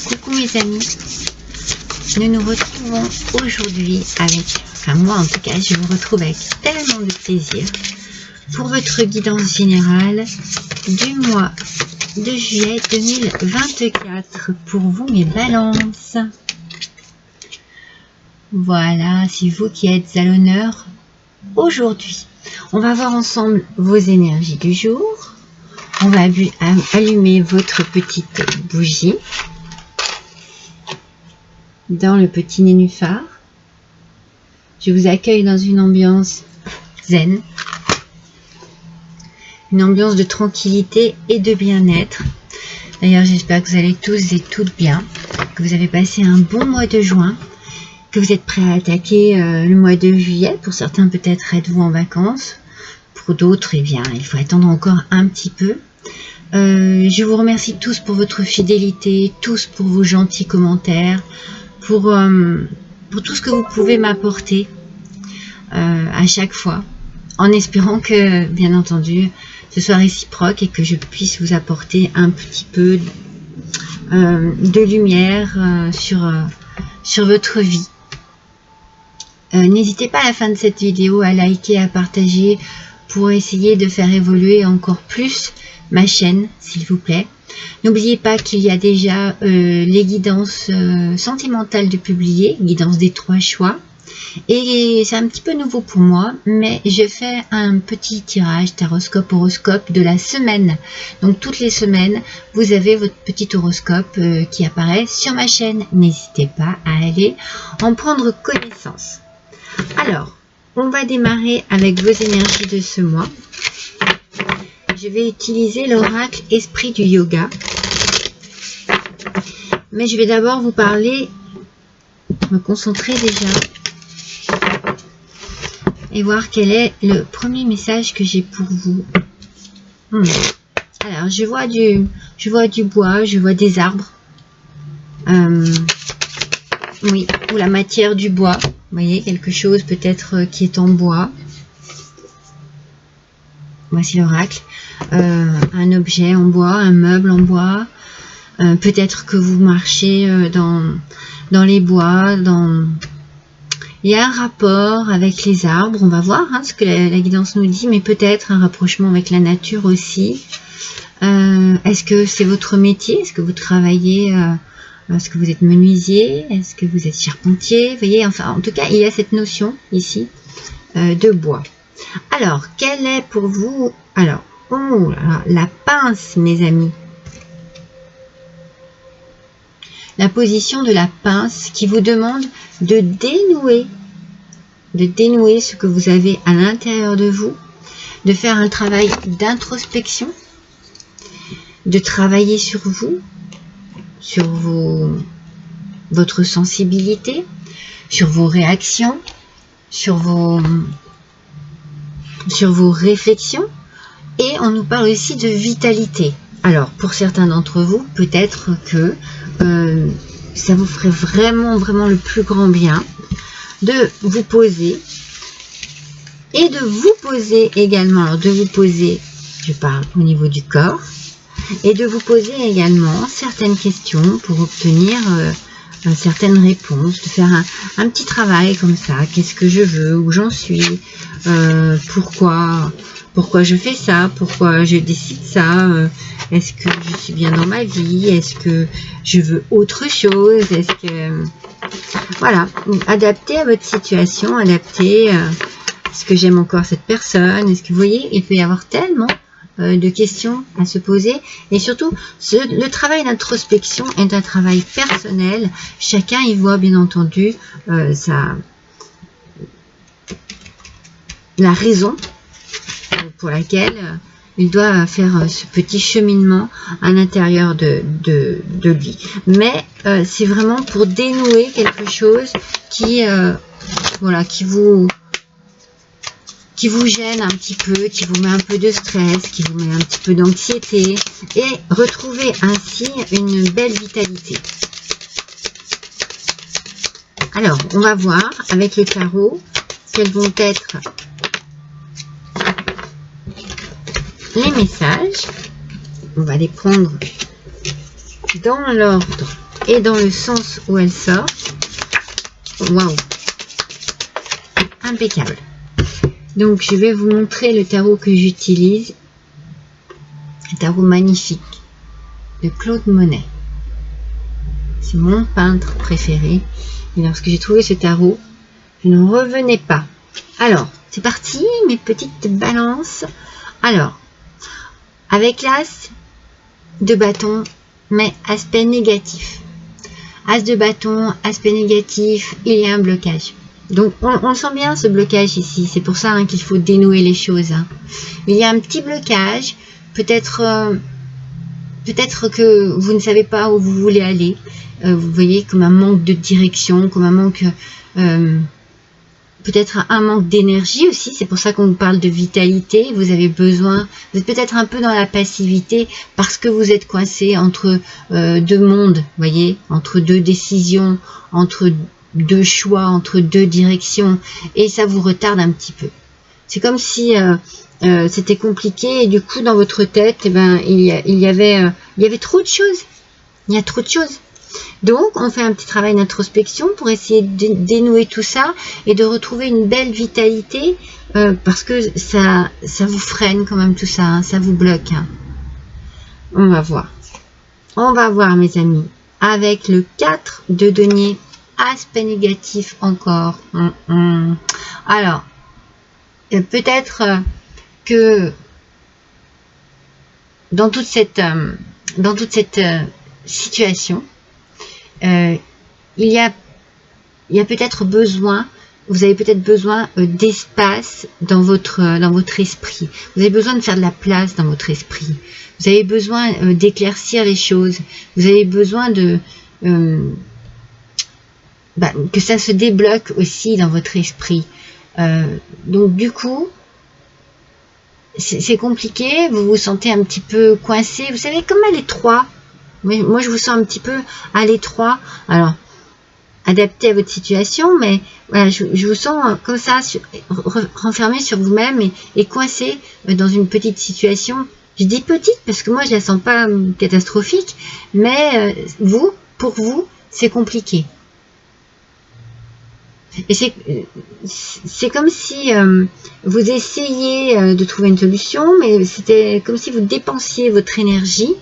Coucou mes amis, nous nous retrouvons aujourd'hui avec, enfin moi en tout cas, je vous retrouve avec tellement de plaisir pour votre guidance générale du mois de juillet 2024 pour vous mes balances. Voilà, c'est vous qui êtes à l'honneur aujourd'hui. On va voir ensemble vos énergies du jour. On va allumer votre petite bougie dans le petit nénuphar. Je vous accueille dans une ambiance zen, une ambiance de tranquillité et de bien-être. D'ailleurs, j'espère que vous allez tous et toutes bien, que vous avez passé un bon mois de juin, que vous êtes prêts à attaquer le mois de juillet. Pour certains, peut-être êtes-vous en vacances. Pour d'autres, eh bien, il faut attendre encore un petit peu. Je vous remercie tous pour votre fidélité, tous pour vos gentils commentaires, pour tout ce que vous pouvez m'apporter à chaque fois, en espérant que, bien entendu, ce soit réciproque et que je puisse vous apporter un petit peu de lumière sur votre vie. N'hésitez pas à la fin de cette vidéo à liker, à partager pour essayer de faire évoluer encore plus ma chaîne, s'il vous plaît. N'oubliez pas qu'il y a déjà les guidances sentimentales de publier, guidance des 3 choix. Et c'est un petit peu nouveau pour moi, mais je fais un petit tirage taroscope horoscope de la semaine. Donc toutes les semaines, vous avez votre petit horoscope qui apparaît sur ma chaîne. N'hésitez pas à aller en prendre connaissance. Alors, on va démarrer avec vos énergies de ce mois. Je vais utiliser l'oracle Esprit du Yoga. Mais je vais d'abord vous parler, me concentrer déjà et voir quel est le premier message que j'ai pour vous. Alors, je vois du bois, je vois des arbres. Oui, ou la matière du bois. Vous voyez, quelque chose peut-être qui est en bois. Voici l'oracle. Un objet en bois, un meuble en bois. Peut-être que vous marchez dans les bois. Il y a un rapport avec les arbres. On va voir ce que la guidance nous dit, mais peut-être un rapprochement avec la nature aussi. Est-ce que c'est votre métier? Est-ce que vous travaillez? Est-ce que vous êtes menuisier? Est-ce que vous êtes charpentier? Vous voyez, enfin, en tout cas, il y a cette notion ici de bois. Alors, quelle est pour vous? Alors, oh là là, la pince, mes amis. La position de la pince qui vous demande de dénouer ce que vous avez à l'intérieur de vous, de faire un travail d'introspection, de travailler sur vous, sur votre sensibilité, sur vos réactions, sur vos réflexions. Et on nous parle aussi de vitalité. Alors, pour certains d'entre vous, peut-être que ça vous ferait vraiment le plus grand bien de vous poser et de vous poser également. Alors, de vous poser, je parle au niveau du corps, et de vous poser également certaines questions pour obtenir certaines réponses, de faire un petit travail comme ça. Qu'est-ce que je veux? Où j'en suis? Pourquoi je fais ça? Pourquoi je décide ça? Est-ce que je suis bien dans ma vie? Est-ce que je veux autre chose? Est-ce que... Voilà, adapté à votre situation, adapté est-ce que j'aime encore cette personne? Est-ce que vous voyez, il peut y avoir tellement de questions à se poser. Et surtout, le travail d'introspection est un travail personnel. Chacun y voit bien entendu la raison pour laquelle il doit faire ce petit cheminement à l'intérieur de lui. Mais c'est vraiment pour dénouer quelque chose qui vous gêne un petit peu, qui vous met un peu de stress, qui vous met un petit peu d'anxiété, et retrouver ainsi une belle vitalité. Alors, on va voir avec le tarot quels vont être les messages. On va les prendre dans l'ordre et dans le sens où elle sort. Waouh! Impeccable. Donc, je vais vous montrer le tarot que j'utilise. Un tarot magnifique de Claude Monet. C'est mon peintre préféré. Et lorsque j'ai trouvé ce tarot, je ne revenais pas. Alors, c'est parti, mes petites balances. Alors, avec l'as de bâton, mais aspect négatif. As de bâton, aspect négatif, il y a un blocage. Donc, on sent bien ce blocage ici. C'est pour ça hein, qu'il faut dénouer les choses. Hein. Il y a un petit blocage. Peut-être que vous ne savez pas où vous voulez aller. Vous voyez, comme un manque de direction, comme un manque... peut-être un manque d'énergie aussi, c'est pour ça qu'on vous parle de vitalité, vous avez besoin, vous êtes peut-être un peu dans la passivité parce que vous êtes coincé entre deux mondes, vous voyez, entre deux décisions, entre deux choix, entre deux directions, et ça vous retarde un petit peu. C'est comme si c'était compliqué et du coup dans votre tête, eh ben, il y avait trop de choses, il y a trop de choses. Donc, on fait un petit travail d'introspection pour essayer de dénouer tout ça et de retrouver une belle vitalité parce que ça vous freine quand même tout ça, hein, ça vous bloque. Hein. On va voir. On va voir, mes amis, avec le 4 de denier, aspect négatif encore. Alors, peut-être que dans toute cette situation, il y a peut-être besoin, vous avez peut-être besoin d'espace dans votre esprit. Vous avez besoin de faire de la place dans votre esprit. Vous avez besoin d'éclaircir les choses. Vous avez besoin de que ça se débloque aussi dans votre esprit. Donc du coup, c'est compliqué. Vous vous sentez un petit peu coincé. Vous savez, comme à l'étroit. Moi, je vous sens un petit peu à l'étroit. Alors, adapté à votre situation, mais voilà, je vous sens comme ça, renfermé sur vous-même et coincé dans une petite situation. Je dis petite parce que moi, je la sens pas catastrophique, mais pour vous, c'est compliqué. Et c'est comme si vous essayiez de trouver une solution, mais c'était comme si vous dépensiez votre énergie.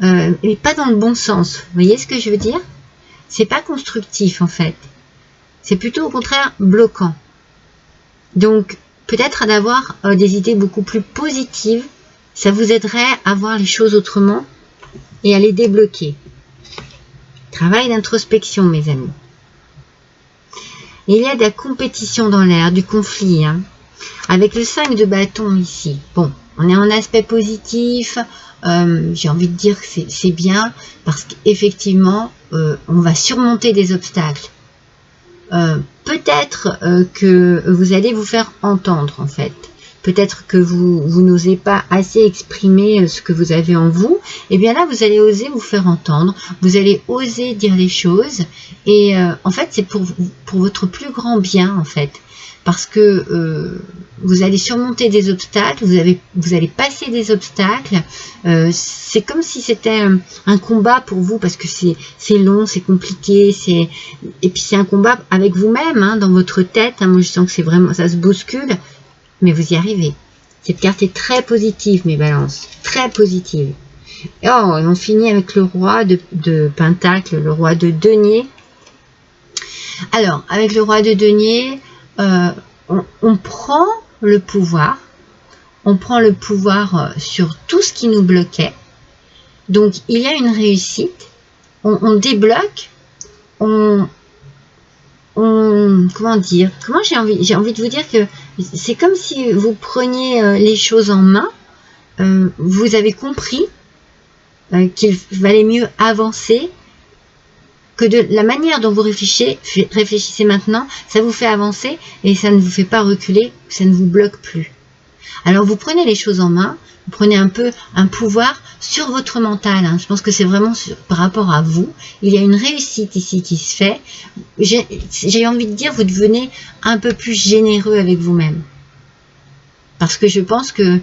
Mais pas dans le bon sens. Vous voyez ce que je veux dire? C'est pas constructif en fait. C'est plutôt au contraire bloquant. Donc peut-être d'avoir des idées beaucoup plus positives, ça vous aiderait à voir les choses autrement et à les débloquer. Travail d'introspection, mes amis. Il y a de la compétition dans l'air, du conflit. Hein. Avec le 5 de bâton ici. Bon, on est en aspect positif. J'ai envie de dire que c'est bien parce qu'effectivement on va surmonter des obstacles. Peut-être que vous allez vous faire entendre en fait. Peut-être que vous n'osez pas assez exprimer ce que vous avez en vous. Et bien là, vous allez oser vous faire entendre. Vous allez oser dire les choses. Et en fait, c'est pour votre plus grand bien en fait. Parce que vous allez surmonter des obstacles, vous allez passer des obstacles. C'est comme si c'était un combat pour vous parce que c'est long, c'est compliqué, et puis c'est un combat avec vous-même, hein, dans votre tête. Hein, moi, je sens que c'est vraiment, ça se bouscule, mais vous y arrivez. Cette carte est très positive, mes balances, très positive. Et on finit avec le roi de Pentacle, le roi de denier. Alors, avec le roi de denier, on prend le pouvoir. On prend le pouvoir sur tout ce qui nous bloquait. Donc, il y a une réussite. On débloque. Comment dire? J'ai envie de vous dire que c'est comme si vous preniez les choses en main. Vous avez compris qu'il valait mieux avancer, que de la manière dont vous réfléchissez maintenant, ça vous fait avancer et ça ne vous fait pas reculer, ça ne vous bloque plus. Alors vous prenez les choses en main, vous prenez un peu un pouvoir sur votre mental. Hein. Je pense que c'est vraiment par rapport à vous. Il y a une réussite ici qui se fait. J'ai envie de dire, vous devenez un peu plus généreux avec vous-même. Parce que je pense que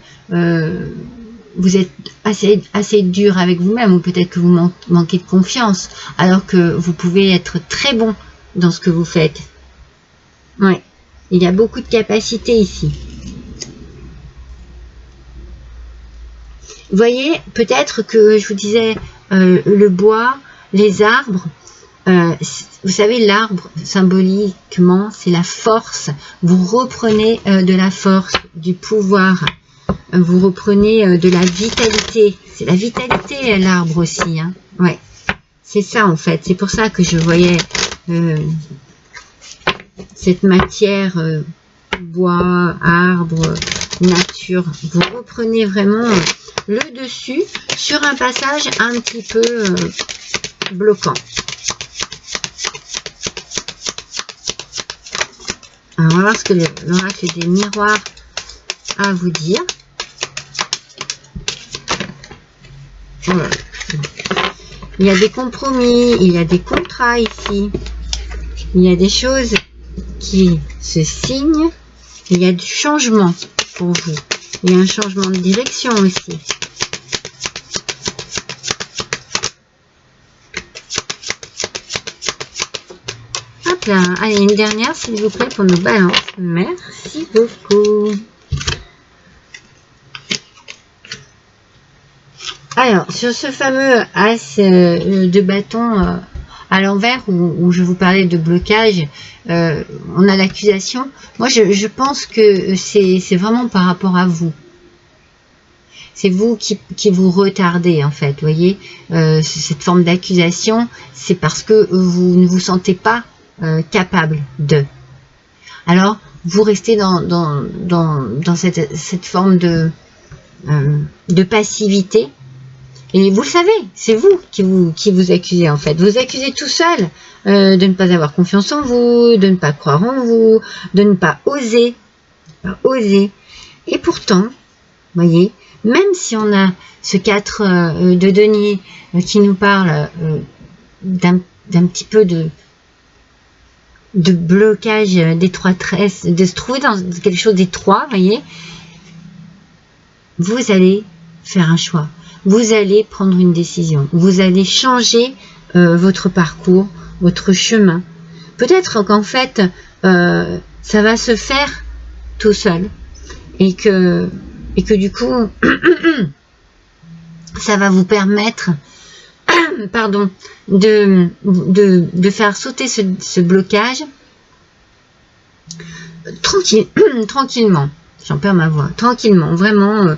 vous êtes assez dur avec vous-même, ou peut-être que vous manquez de confiance, alors que vous pouvez être très bon dans ce que vous faites. Ouais, il y a beaucoup de capacités ici. Vous voyez, peut-être que je vous disais, le bois, les arbres, vous savez, l'arbre, symboliquement, c'est la force. Vous reprenez de la force, du pouvoir. Vous reprenez de la vitalité. C'est la vitalité, l'arbre aussi. Hein. Ouais, c'est ça, en fait. C'est pour ça que je voyais cette matière, bois, arbre, nature. Vous reprenez vraiment le dessus sur un passage un petit peu bloquant. Alors, on va voir ce que l'oracle des miroirs a à vous dire. Voilà. Il y a des compromis, il y a des contrats ici. Il y a des choses qui se signent. Il y a du changement pour vous. Il y a un changement de direction aussi. Hop là. Allez, une dernière, s'il vous plaît, pour nos balances. Merci beaucoup. Alors, sur ce fameux as de bâton à l'envers, où je vous parlais de blocage, on a l'accusation. Moi, je pense que c'est vraiment par rapport à vous. C'est vous qui vous retardez, en fait, vous voyez. Cette forme d'accusation, c'est parce que vous ne vous sentez pas capable de. Alors, vous restez dans cette forme de passivité. Et vous le savez, c'est vous qui vous accusez, en fait. Vous accusez tout seul de ne pas avoir confiance en vous, de ne pas croire en vous, de ne pas oser. Et pourtant, vous voyez, même si on a ce 4 de denier qui nous parle d'un petit peu de blocage, d'étroitesse, de se trouver dans quelque chose d'étroit, vous voyez, vous allez faire un choix. Vous allez prendre une décision. Vous allez changer votre parcours, votre chemin. Peut-être qu'en fait, ça va se faire tout seul. Et que du coup, ça va vous permettre pardon, de faire sauter ce blocage tranquillement. J'en perds ma voix. Tranquillement, vraiment,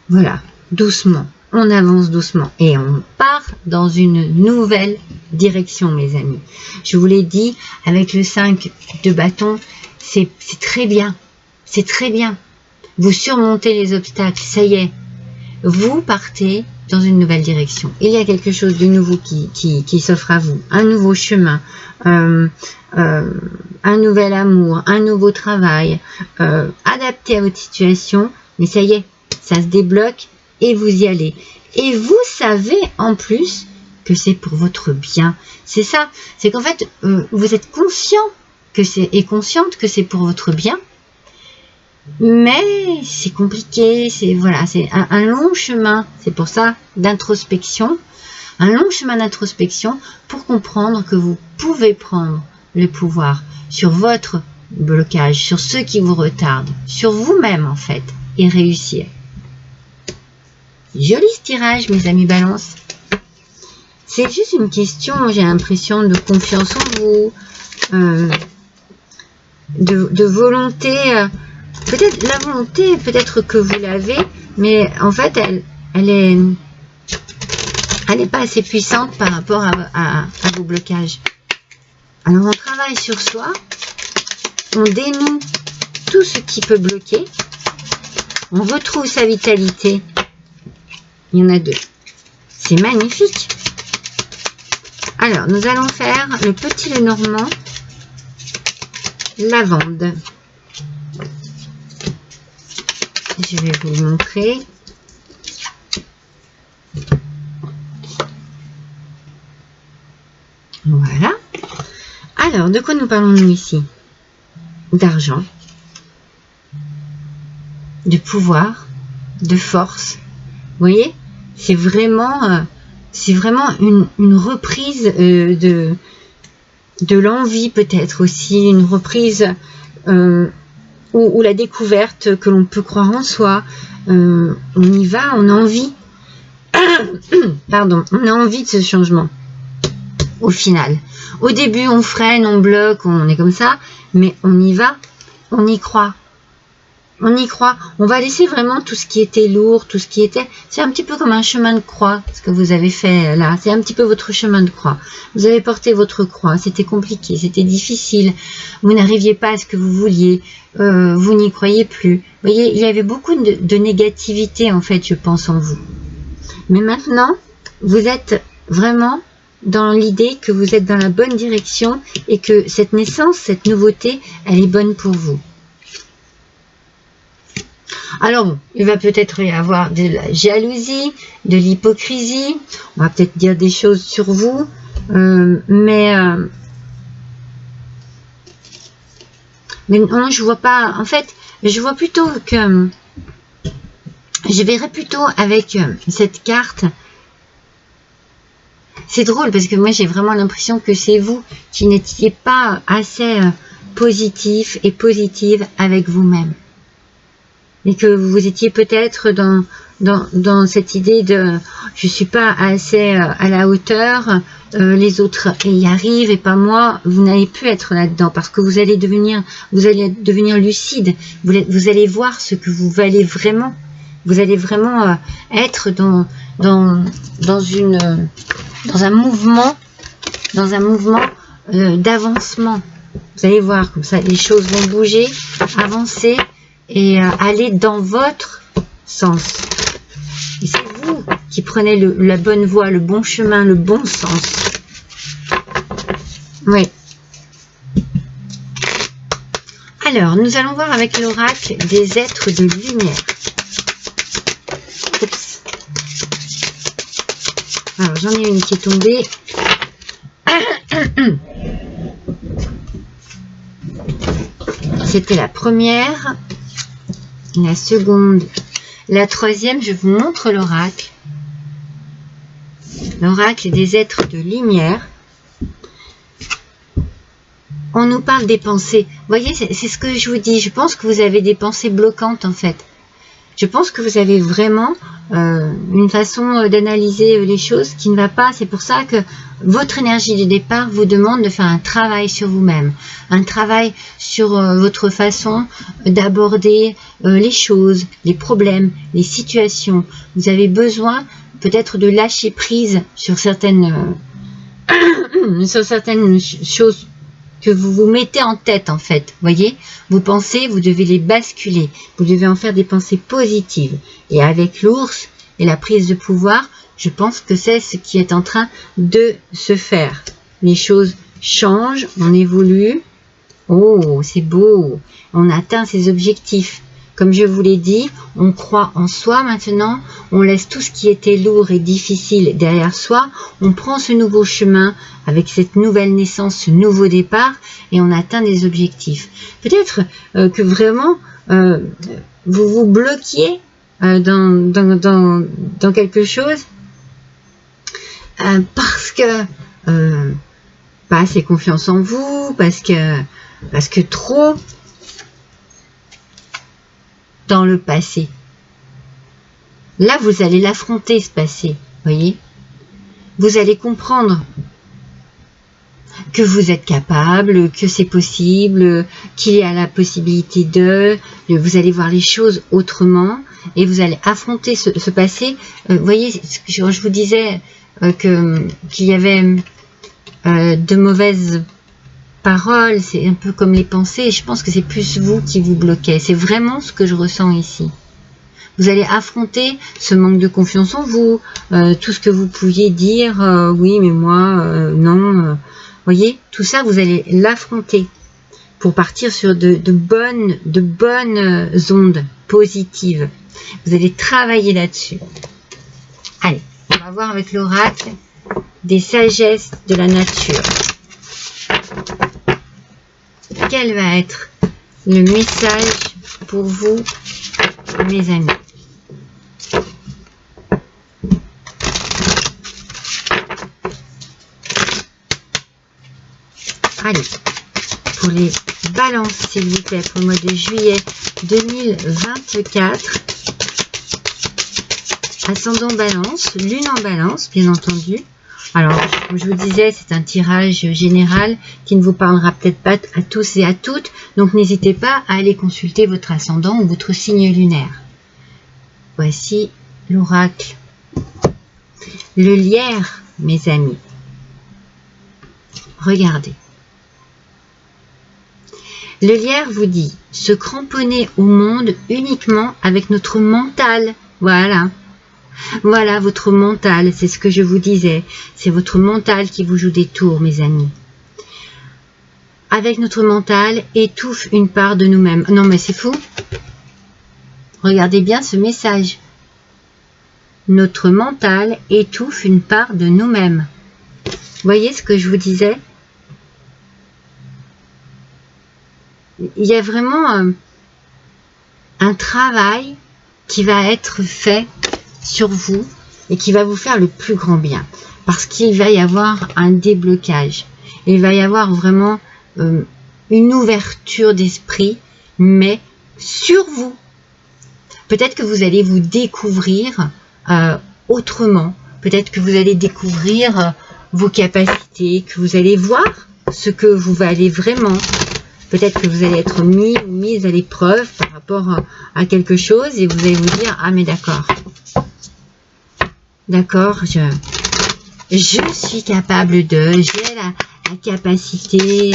voilà, doucement. On avance doucement et on part dans une nouvelle direction, mes amis. Je vous l'ai dit, avec le 5 de bâton, c'est très bien. C'est très bien. Vous surmontez les obstacles, ça y est. Vous partez dans une nouvelle direction. Il y a quelque chose de nouveau qui s'offre à vous. Un nouveau chemin, un nouvel amour, un nouveau travail, adapté à votre situation. Mais ça y est, ça se débloque. Et vous y allez. Et vous savez en plus que c'est pour votre bien. C'est ça. C'est qu'en fait, vous êtes conscient et consciente que c'est pour votre bien. Mais c'est compliqué. C'est voilà, c'est un long chemin. C'est pour ça d'introspection. Un long chemin d'introspection pour comprendre que vous pouvez prendre le pouvoir sur votre blocage, sur ceux qui vous retardent, sur vous-même en fait, et réussir. Joli ce tirage, mes amis balance. C'est juste une question, j'ai l'impression, de confiance en vous, de volonté. Peut-être la volonté, peut-être que vous l'avez, mais en fait, elle est pas assez puissante par rapport à vos blocages. Alors, on travaille sur soi, on dénoue tout ce qui peut bloquer, on retrouve sa vitalité. Il y en a 2. C'est magnifique. Alors, nous allons faire le petit Lenormand lavande. Je vais vous le montrer. Voilà. Alors, de quoi nous parlons-nous ici? D'argent, de pouvoir, de force, voyez, c'est vraiment une reprise de l'envie, peut-être aussi, une reprise ou la découverte que l'on peut croire en soi. On y va, on a envie. Pardon, on a envie de ce changement. Au final, au début, on freine, on bloque, on est comme ça, mais on y va, on y croit. On y croit. On va laisser vraiment tout ce qui était lourd, tout ce qui était... C'est un petit peu comme un chemin de croix, ce que vous avez fait là. C'est un petit peu votre chemin de croix. Vous avez porté votre croix. C'était compliqué, c'était difficile. Vous n'arriviez pas à ce que vous vouliez. Vous n'y croyez plus. Vous voyez, il y avait beaucoup de négativité, en fait, je pense, en vous. Mais maintenant, vous êtes vraiment dans l'idée que vous êtes dans la bonne direction et que cette naissance, cette nouveauté, elle est bonne pour vous. Alors bon, il va peut-être y avoir de la jalousie, de l'hypocrisie, on va peut-être dire des choses sur vous, mais non, je vois pas, en fait, je vois plutôt que, je verrais plutôt avec cette carte. C'est drôle parce que moi j'ai vraiment l'impression que c'est vous qui n'étiez pas assez positif et positive avec vous-même. Et que vous étiez peut-être dans cette idée de je suis pas assez à la hauteur, les autres y arrivent et pas moi. Vous n'allez plus être là-dedans parce que vous allez devenir lucide. Vous allez voir ce que vous valez vraiment. Vous allez vraiment être dans un mouvement d'avancement. Vous allez voir comme ça, les choses vont bouger, avancer et aller dans votre sens. Et c'est vous qui prenez la bonne voie, le bon chemin, le bon sens. Oui. Alors, nous allons voir avec l'oracle des êtres de lumière. Oups. Alors, j'en ai une qui est tombée. C'était la première. La seconde. La troisième, je vous montre l'oracle. L'oracle des êtres de lumière. On nous parle des pensées. Vous voyez, c'est ce que je vous dis. Je pense que vous avez des pensées bloquantes, en fait. Je pense que vous avez vraiment une façon d'analyser les choses qui ne va pas. C'est pour ça que votre énergie de départ vous demande de faire un travail sur vous-même. Un travail sur votre façon d'aborder les choses, les problèmes, les situations. Vous avez besoin peut-être de lâcher prise sur certaines choses que vous vous mettez en tête, en fait. Voyez, vos pensées, vous devez les basculer. Vous devez en faire des pensées positives. Et avec l'ours et la prise de pouvoir, je pense que c'est ce qui est en train de se faire. Les choses changent, on évolue. Oh, c'est beau. On atteint ses objectifs. Comme je vous l'ai dit, on croit en soi maintenant, on laisse tout ce qui était lourd et difficile derrière soi, on prend ce nouveau chemin avec cette nouvelle naissance, ce nouveau départ, et on atteint des objectifs. Peut-être que vraiment, vous vous bloquiez dans quelque chose parce que pas assez confiance en vous, parce que trop dans le passé. Là, vous allez l'affronter, ce passé, voyez. Vous allez comprendre que vous êtes capable, que c'est possible, qu'il y a la possibilité vous allez voir les choses autrement et vous allez affronter ce passé. Vous voyez, je vous disais qu'il y avait de mauvaises paroles, c'est un peu comme les pensées, je pense que c'est plus vous qui vous bloquez. C'est vraiment ce que je ressens ici. Vous allez affronter ce manque de confiance en vous, tout ce que vous pouviez dire, oui mais moi, non, voyez, tout ça vous allez l'affronter pour partir sur de bonnes ondes positives. Vous allez travailler là-dessus. Allez, on va voir avec l'oracle des sagesses de la nature. Quel va être le message pour vous, mes amis? Allez, pour les balances, s'il vous plaît, pour le mois de juillet 2024. Ascendant balance, lune en balance, bien entendu. Alors, comme je vous disais, c'est un tirage général qui ne vous parlera peut-être pas à tous et à toutes. Donc, n'hésitez pas à aller consulter votre ascendant ou votre signe lunaire. Voici l'oracle. Le lierre, mes amis. Regardez. Le lierre vous dit se cramponner au monde uniquement avec notre mental. Voilà. Voilà votre mental, c'est ce que je vous disais. C'est votre mental qui vous joue des tours, mes amis. Avec notre mental, étouffe une part de nous-mêmes. Non, mais c'est fou. Regardez bien ce message. Notre mental étouffe une part de nous-mêmes. Voyez ce que je vous disais? Il y a vraiment un travail qui va être fait sur vous et qui va vous faire le plus grand bien, parce qu'il va y avoir un déblocage, il va y avoir vraiment une ouverture d'esprit, mais sur vous. Peut-être que vous allez vous découvrir autrement, peut-être que vous allez découvrir vos capacités, que vous allez voir ce que vous valez vraiment. Peut-être que vous allez être mis ou mise à l'épreuve par rapport à quelque chose et vous allez vous dire « Ah mais d'accord, d'accord, je suis capable de, j'ai la capacité,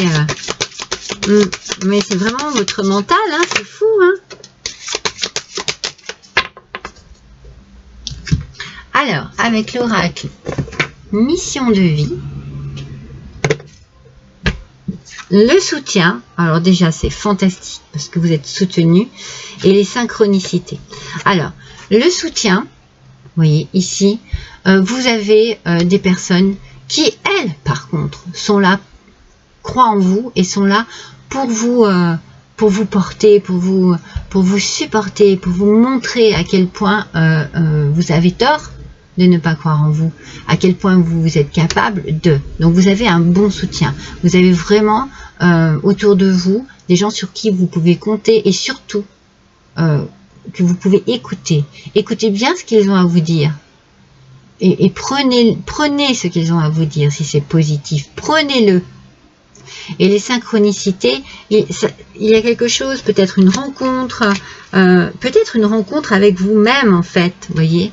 mais c'est vraiment votre mental, hein, c'est fou, hein. Alors, avec l'oracle, mission de vie, le soutien, alors déjà c'est fantastique parce que vous êtes soutenu, et les synchronicités. Alors, le soutien, vous voyez ici, vous avez des personnes qui, elles, par contre, sont là, croient en vous et sont là pour vous porter, pour vous supporter, pour vous montrer à quel point vous avez tort de ne pas croire en vous, à quel point vous êtes capable de. Donc vous avez un bon soutien. Vous avez vraiment autour de vous des gens sur qui vous pouvez compter et surtout que vous pouvez écouter. Écoutez bien ce qu'ils ont à vous dire. Et prenez ce qu'ils ont à vous dire si c'est positif. Prenez-le. Et les synchronicités, il y a quelque chose, peut-être une rencontre avec vous-même en fait, vous voyez.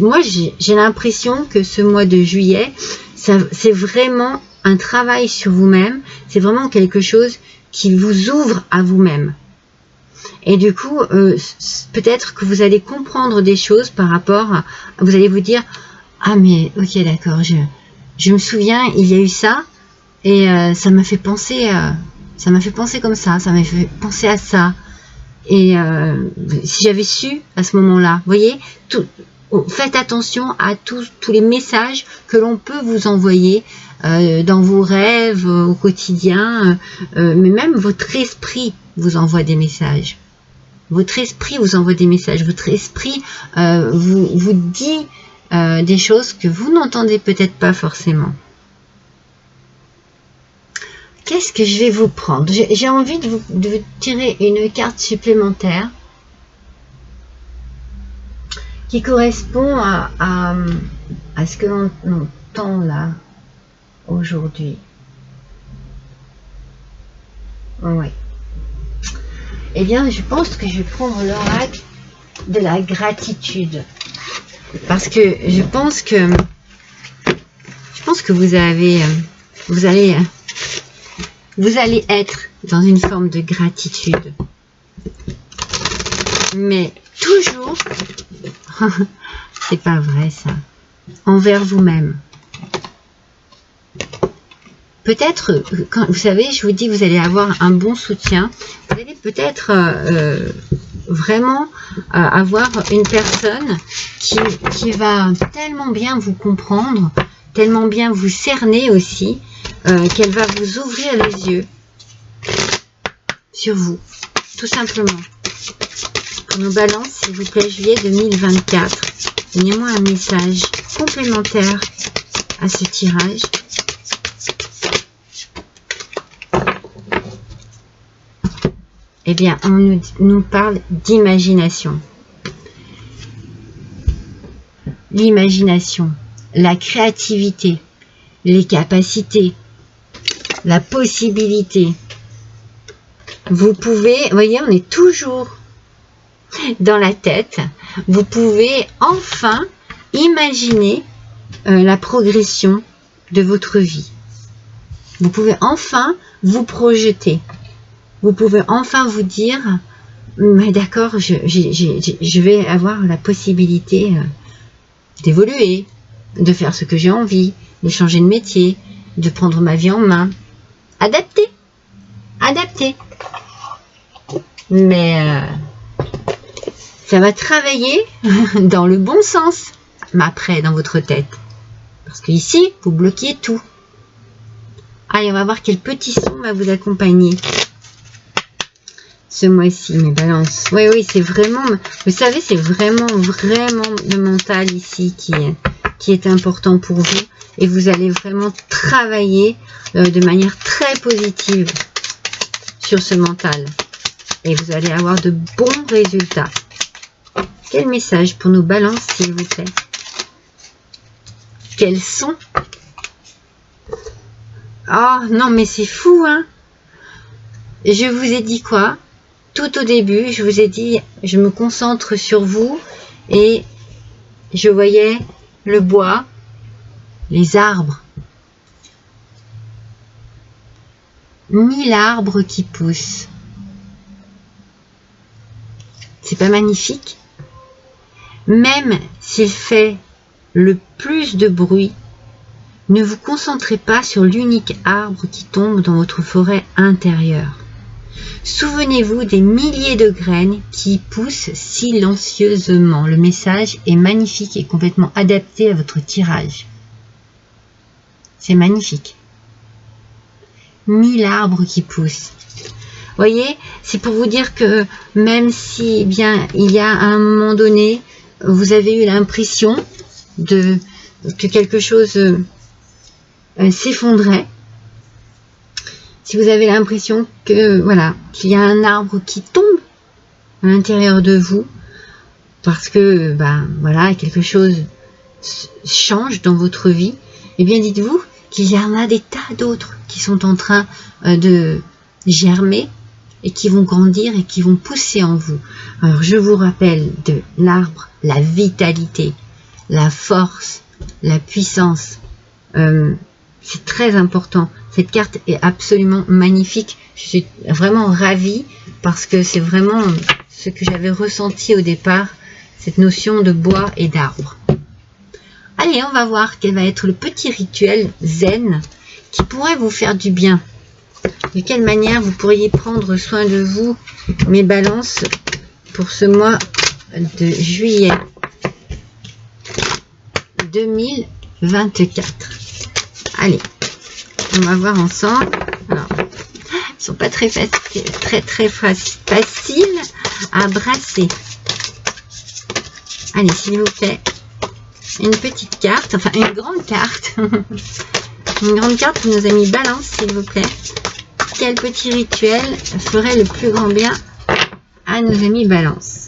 Moi j'ai l'impression que ce mois de juillet, c'est vraiment un travail sur vous-même, c'est vraiment quelque chose qui vous ouvre à vous-même. Et du coup, peut-être que vous allez comprendre des choses par rapport à, vous allez vous dire, ah mais ok d'accord, je me souviens, il y a eu ça, et ça m'a fait penser comme ça m'a fait penser à ça. Et si j'avais su à ce moment-là, vous voyez, faites attention à tous les messages que l'on peut vous envoyer dans vos rêves, au quotidien, mais même votre esprit vous envoie des messages. Votre esprit vous envoie des messages. Votre esprit vous dit des choses que vous n'entendez peut-être pas forcément. Qu'est-ce que je vais vous prendre? J'ai envie de vous tirer une carte supplémentaire qui correspond à ce que l'on entend là aujourd'hui. Oui. Eh bien, je pense que je vais prendre l'oracle de la gratitude. Parce que je pense que vous allez être dans une forme de gratitude. Mais toujours, c'est pas vrai ça, envers vous-même. Peut-être, quand vous savez, je vous dis, vous allez avoir un bon soutien. Vous allez peut-être vraiment avoir une personne qui va tellement bien vous comprendre, tellement bien vous cerner aussi, qu'elle va vous ouvrir les yeux sur vous, tout simplement. Pour nos balances, s'il vous plaît, juillet 2024, donnez-moi un message complémentaire à ce tirage. eh bien, on nous parle d'imagination. L'imagination, la créativité, les capacités, la possibilité. Vous pouvez, vous voyez, on est toujours dans la tête. Vous pouvez enfin imaginer la progression de votre vie. Vous pouvez enfin vous projeter. Vous pouvez enfin vous dire, mais d'accord, je vais avoir la possibilité d'évoluer, de faire ce que j'ai envie, de changer de métier, de prendre ma vie en main. Adapter. Adapter. Mais ça va travailler dans le bon sens, mais après, dans votre tête. Parce qu'ici, vous bloquez tout. Allez, on va voir quel petit son va vous accompagner ce mois-ci, mes balances. Oui, oui, c'est vraiment, vous savez, c'est vraiment le mental ici qui est important pour vous. Et vous allez vraiment travailler de manière très positive sur ce mental. Et vous allez avoir de bons résultats. Quel message pour nos balances, s'il vous plaît? Quels sont? Oh, non, mais c'est fou, hein? Je vous ai dit quoi? Tout au début, je vous ai dit, je me concentre sur vous et je voyais le bois, les arbres. 1000 arbres qui poussent. C'est pas magnifique? Même s'il fait le plus de bruit, ne vous concentrez pas sur l'unique arbre qui tombe dans votre forêt intérieure. Souvenez-vous des milliers de graines qui poussent silencieusement. Le message est magnifique et complètement adapté à votre tirage. C'est magnifique. 1000 arbres qui poussent. Voyez, c'est pour vous dire que même si, bien, il y a à un moment donné, vous avez eu l'impression que quelque chose s'effondrait. Si vous avez l'impression que voilà, qu'il y a un arbre qui tombe à l'intérieur de vous, parce que voilà, quelque chose change dans votre vie, eh bien dites-vous qu'il y en a des tas d'autres qui sont en train de germer et qui vont grandir et qui vont pousser en vous. Alors je vous rappelle de l'arbre, la vitalité, la force, la puissance. C'est très important. Cette carte est absolument magnifique. Je suis vraiment ravie parce que c'est vraiment ce que j'avais ressenti au départ, cette notion de bois et d'arbre. Allez, on va voir quel va être le petit rituel zen qui pourrait vous faire du bien. De quelle manière vous pourriez prendre soin de vous, mes balances, pour ce mois de juillet 2024. Allez, on va voir ensemble. Alors, ils sont pas très faciles, très faciles à brasser. Allez, s'il vous plaît, une petite carte, enfin une grande carte. Une grande carte pour nos amis balance, s'il vous plaît. Quel petit rituel ferait le plus grand bien à nos amis balance?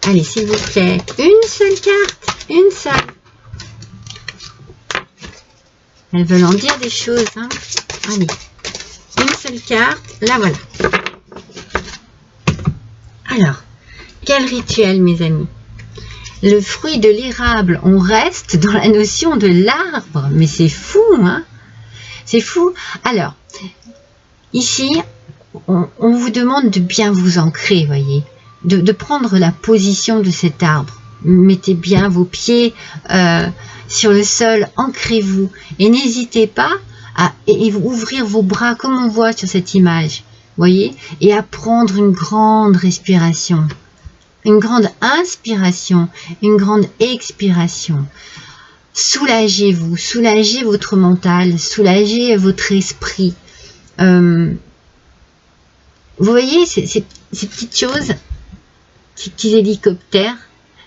Allez, s'il vous plaît, une seule carte, une seule. Elles veulent en dire des choses, hein. Allez, une seule carte, la voilà. Alors, quel rituel, mes amis? Le fruit de l'érable, on reste dans la notion de l'arbre, mais c'est fou, hein? C'est fou. Alors, ici, on vous demande de bien vous ancrer, voyez, de prendre la position de cet arbre. Mettez bien vos pieds sur le sol, ancrez-vous et n'hésitez pas à ouvrir vos bras comme on voit sur cette image, voyez, et à prendre une grande respiration, une grande inspiration, une grande expiration. Soulagez-vous, soulagez votre mental, soulagez votre esprit. Vous voyez ces petites choses, ces petits hélicoptères,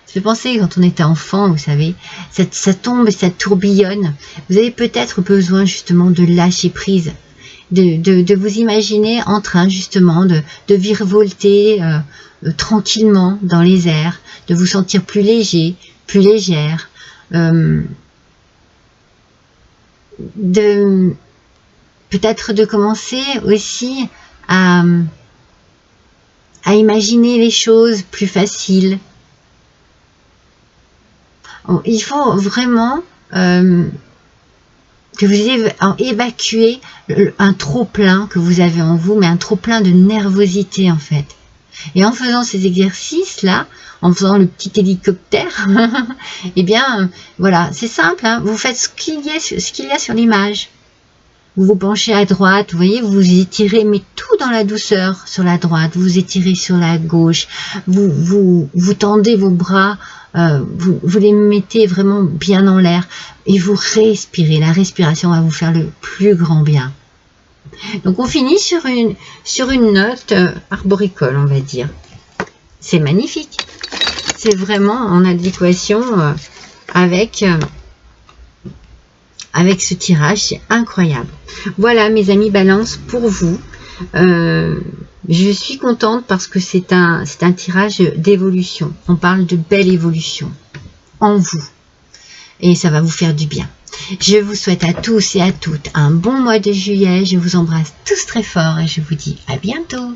Ça fait penser quand on était enfant, vous savez, ça tombe et ça tourbillonne. Vous avez peut-être besoin justement de lâcher prise, de vous imaginer en train justement de virevolter tranquillement dans les airs, de vous sentir plus léger, plus légère, peut-être de commencer aussi à imaginer les choses plus faciles. Il faut vraiment que vous évacuez un trop-plein que vous avez en vous, mais un trop-plein de nervosité en fait. Et en faisant ces exercices-là, en faisant le petit hélicoptère, eh bien, voilà, c'est simple, hein, vous faites ce qu'il y a sur l'image. Vous vous penchez à droite, vous voyez, vous étirez, mais tout dans la douceur sur la droite, vous étirez sur la gauche, vous tendez vos bras, vous les mettez vraiment bien en l'air et vous respirez. La respiration va vous faire le plus grand bien. Donc on finit sur une note arboricole, on va dire. C'est magnifique. C'est vraiment en adéquation avec ce tirage, c'est incroyable. Voilà mes amis Balance pour vous. Je suis contente parce que c'est un tirage d'évolution. On parle de belle évolution en vous. Et ça va vous faire du bien. Je vous souhaite à tous et à toutes un bon mois de juillet. Je vous embrasse tous très fort et je vous dis à bientôt.